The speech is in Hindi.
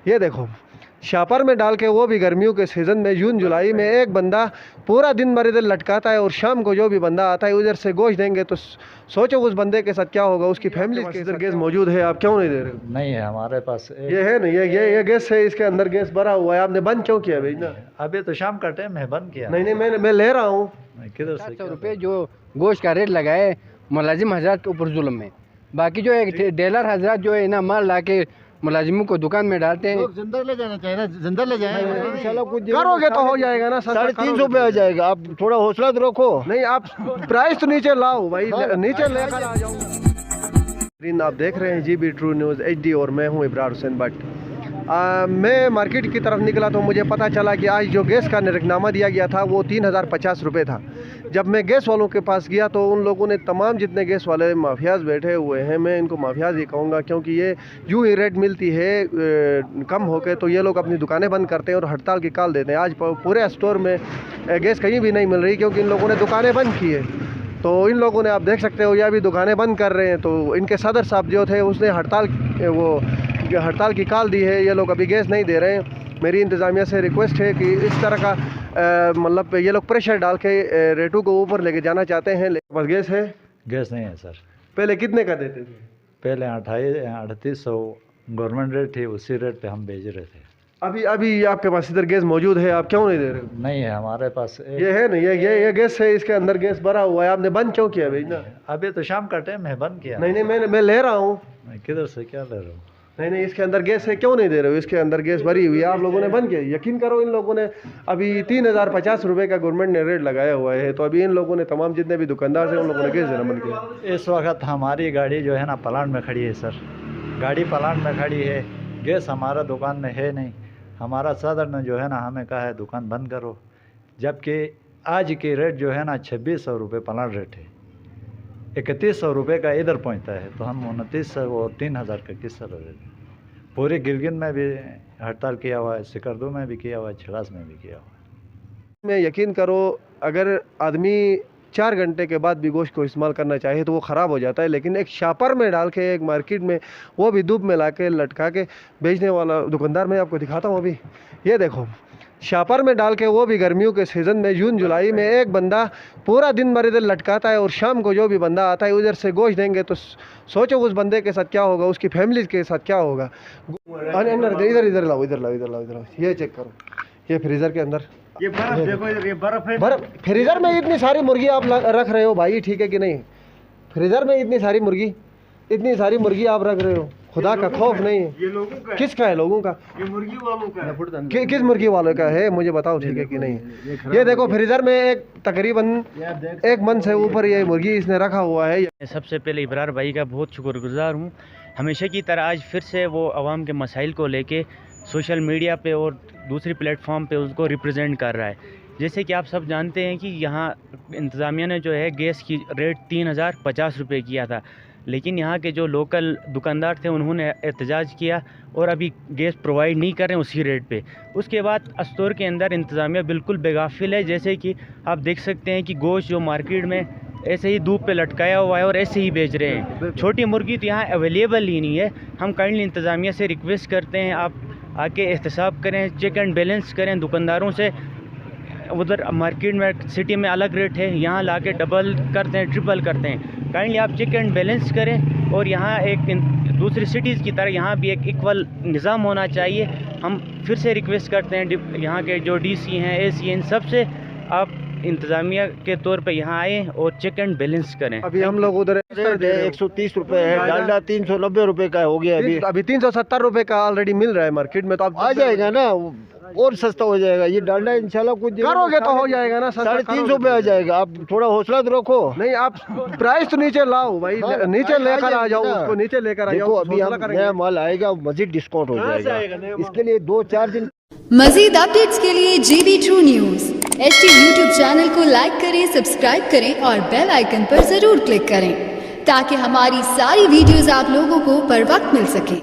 ये देखो शापर में डाल के, वो भी गर्मियों के सीज़न में जून जुलाई में। एक बंदा पूरा दिन भर इधर लटकाता है और शाम को जो भी बंदा आता है उधर से गोश्त देंगे तो सोचो उस बंदे के साथ क्या होगा, उसकी फैमिली के साथ। गैस मौजूद है, आप क्यों नहीं दे रहे हो? नहीं है हमारे पास। ये है ना, ये गैस है, इसके अंदर गैस भरा हुआ है, आपने बंद क्यों किया भाई ना? अभी तो शाम का टाइम है, बंद किया। नहीं मैं ले रहा हूँ। किधर से 700 रुपये जो गोश्त का रेट लगाए मुलाजिम हजरात के ऊपर जुल्म में। बाकी जो एक डीलर हजरात जो है ना माल ला के मुलाजिमों को दुकान में डालते हैं। जिंदा ले जाना चाहिए ना, जिंदा ले जाए। इंशाल्लाह कुछ करोगे तो हो जाएगा ना। 350 रुपये आ जाएगा, आप थोड़ा हौसला तो रखो। नहीं आप प्राइस तो नीचे लाओ भाई, नीचे लेकर आ जाऊँ। आप देख रहे हैं GB ट्रू न्यूज़ HD और मैं हूँ इब्रार हुसैन भट्ट। मैं मार्केट की तरफ निकला तो मुझे पता चला कि आज जो गैस का निरकनामा दिया गया था वो 3050 रुपये था। जब मैं गैस वालों के पास गया तो उन लोगों ने, तमाम जितने गैस वाले माफियाज बैठे हुए हैं, मैं इनको माफियाज ही कहूँगा क्योंकि ये यूँ ही रेट मिलती है कम होके तो ये लोग अपनी दुकानें बंद करते हैं और हड़ताल की कॉल देते हैं। आज पूरे स्टोर में गैस कहीं भी नहीं मिल रही क्योंकि इन लोगों ने दुकानें बंद की है। तो इन लोगों ने, आप देख सकते हो, ये अभी दुकानें बंद कर रहे हैं। तो इनके सदर साहब जो थे उसने हड़ताल की कॉल दी है, ये लोग अभी गैस नहीं दे रहे हैं। मेरी इंतज़ामिया से रिक्वेस्ट है कि इस तरह का मतलब ये लोग प्रेशर डाल के रेटों को ऊपर लेके जाना चाहते हैं। बस गैस है? गैस नहीं है सर। पहले कितने का देते थे? पहले 3800 गवर्नमेंट रेट थी, उसी रेट पे हम भेज रहे थे। अभी आपके पास इधर गैस मौजूद है, आप क्यों नहीं दे रहे हो? नहीं है हमारे पास। ये है ना, ये गैस है, इसके अंदर गैस भरा हुआ है, आपने बंद क्यों किया भाई ना? अभी तो शाम का टाइम है, बंद किया। नहीं मैं ले रहा हूँ। किधर से क्या ले रहा हूँ? नहीं इसके अंदर गैस है, क्यों नहीं दे रहे हो? इसके अंदर गैस भरी हुई है, आप लोगों ने बंद किया। यकीन करो, इन लोगों ने अभी 3050 रुपये का गवर्नमेंट ने रेट लगाया हुआ है। तो अभी इन लोगों ने, तमाम जितने भी दुकानदार हैं, उन लोगों ने गैस देना बंद किया। इस वक्त हमारी गाड़ी जो है ना प्लांट में खड़ी है सर। गाड़ी प्लांट में खड़ी है, गैस हमारा दुकान में है नहीं। हमारा सदर ने जो है ना हमें कहा है दुकान बंद करो, जबकि आज के रेट जो है ना 2600 रुपये प्लांट रेट है। 3100 रुपये का इधर पहुंचता है, तो हम 2900 और 3000 का किस तरह देते? पूरे गिलगित में भी हड़ताल किया हुआ है, सिकरदू में भी किया हुआ है, छिड़ास में भी किया हुआ है। मैं यकीन करो, अगर आदमी 4 घंटे के बाद भी गोश्त को इस्तेमाल करना चाहे तो वो ख़राब हो जाता है, लेकिन एक शापर में डाल के, एक मार्केट में, वो भी धूप में ला के लटका के बेचने वाला दुकानदार, मैं आपको दिखाता हूँ। अभी ये देखो शापर में डाल के, वो भी गर्मियों के सीज़न में जून जुलाई में। एक बंदा पूरा दिन भर इधर लटकाता है और शाम को जो भी बंदा आता है उधर से गोश्त देंगे तो सोचो उस बंदे के साथ क्या होगा, उसकी फैमिली के साथ क्या होगा। इधर लाओ, ये चेक करो, ये फ्रीज़र के अंदर ये बर्फ देखो, ये बर्फ है। बर्फ फ्रीज़र में इतनी सारी मुर्गी आप रख रहे हो भाई, ठीक है कि नहीं? फ्रीज़र में इतनी सारी मुर्गी आप रख रहे हो, खुदा का खौफ नहीं है? ये लोगों का है। किसका है? लोगों का? ये मुर्गी वालों का है। किस मुर्गी वालों का है, मुझे बताओ, ठीक है कि नहीं? ये देखो फ्रीज़र में एक तकरीबन 1 मन से ऊपर ये मुर्गी इसने रखा हुआ है। मैं सबसे पहले इब्रार भाई का बहुत शुक्रगुजार हूँ। हमेशा की तरह आज फिर से वो आवाम के मसाइल को लेके सोशल मीडिया पे और दूसरी प्लेटफॉर्म पे उसको रिप्रेजेंट कर रहा है। जैसे कि आप सब जानते हैं कि यहाँ इंतज़ामिया ने जो है गैस की रेट 3050 रुपये किया था, लेकिन यहाँ के जो लोकल दुकानदार थे उन्होंने एहतजाज किया और अभी गैस प्रोवाइड नहीं कर रहे हैं उसी रेट पे। उसके बाद स्टोर के अंदर इंतज़ामिया बिल्कुल बेगाफिल है। जैसे कि आप देख सकते हैं कि गोश्त जो मार्केट में ऐसे ही धूप पे लटकाया हुआ है और ऐसे ही बेच रहे हैं। छोटी मुर्गी तो यहाँ अवेलेबल ही नहीं है। हम काइंडली इंतज़ामिया से रिक्वेस्ट करते हैं, आप आके एहतसाब करें, चेक एंड बैलेंस करें दुकानदारों से। उधर मार्केट में, सिटी में अलग रेट है, यहाँ लाके डबल करते हैं, ट्रिपल करते हैं। काइंडली आप चेक एंड बैलेंस करें और यहाँ एक दूसरी सिटीज़ की तरह यहाँ भी एक इक्वल निज़ाम होना चाहिए। हम फिर से रिक्वेस्ट करते हैं यहाँ के जो DC हैं, AC हैं, इन सब से आप इंतज़ामिया के तौर पे यहाँ आए और चेक एंड बैलेंस करें। अभी हम लोग उधर 130 रुपये है, डालडा 390 रुपये का हो गया। अभी 370 रुपये का ऑलरेडी मिल रहा है मार्केट में। तो आप आ जाएगा ना, और सस्ता हो जाएगा। ये डालडा इंशाल्लाह कुछ करोगे तो हो जाएगा ना। 350 रुपये आ जाएगा, आप थोड़ा हौसला तो रखो। नहीं आप प्राइस तो नीचे लाओ भाई, नीचे लेकर आ जाओ, उसको नीचे लेकर आ जाओ। अभी नया माल आएगा, मजीद डिस्काउंट हो जाएगा। इसके लिए 2-4 दिन। मजीद अपडेट्स के लिए GB true news HD YouTube channel को लाइक करें, सब्सक्राइब करें और बेल आइकन पर जरूर क्लिक करें ताकि हमारी सारी वीडियोस आप लोगों को बर वक्त मिल सके।